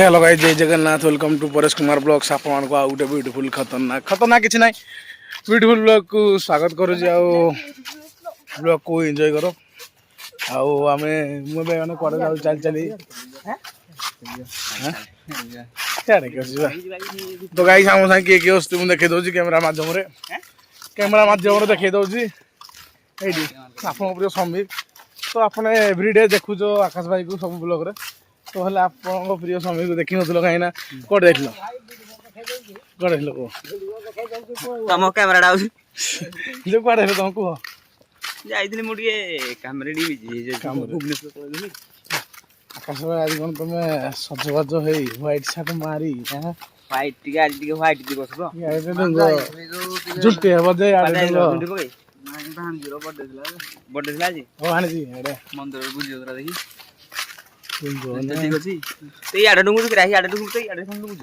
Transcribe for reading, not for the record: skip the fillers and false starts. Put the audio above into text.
Hello guys, जय Jagannath. Welcome to Paresh Kumar blogs. आप गोटे ब्यूटीफुल खतरनाक खतरनाक किसी ना ब्यूटीफुल ब्लॉग को स्वागत करुँच। ब्लॉग को एंजॉय करो। आमे मुझे कड़े जाऊ चल चली तो गाइस आम सागे किए किए मुझे देखे दूसरी कैमेरा मध्यम देखे दूसरी आप प्रिय समीर। तो आप एव्रीडे देखुच आकाश भाई को सब ब्लॉग रे। तो हेल्ले आप प्रिय समीर को देखी नथिल कहीं कौट देख कौट देख तम कैमेरा जो कौट देख तुम कह जाइथिनि मु टिके कामरे बिजी भुवनेश्वर पळैथिनि। आकाश भाई आज कौन तुम सजबाज है व्हाइट शर्ट मारी व्हाइट टिके आज टिके व्हाइट दी बस तो झुट्टी है बजे झुंडी पके भांजीरो बर्थडे थिला आज ओ आनी जी एडे मंदिर बुझियो तरा देखि तुम जो ठीक अछि ते याडे डुंगु के राही याडे डुंगु ते याडे डुंगु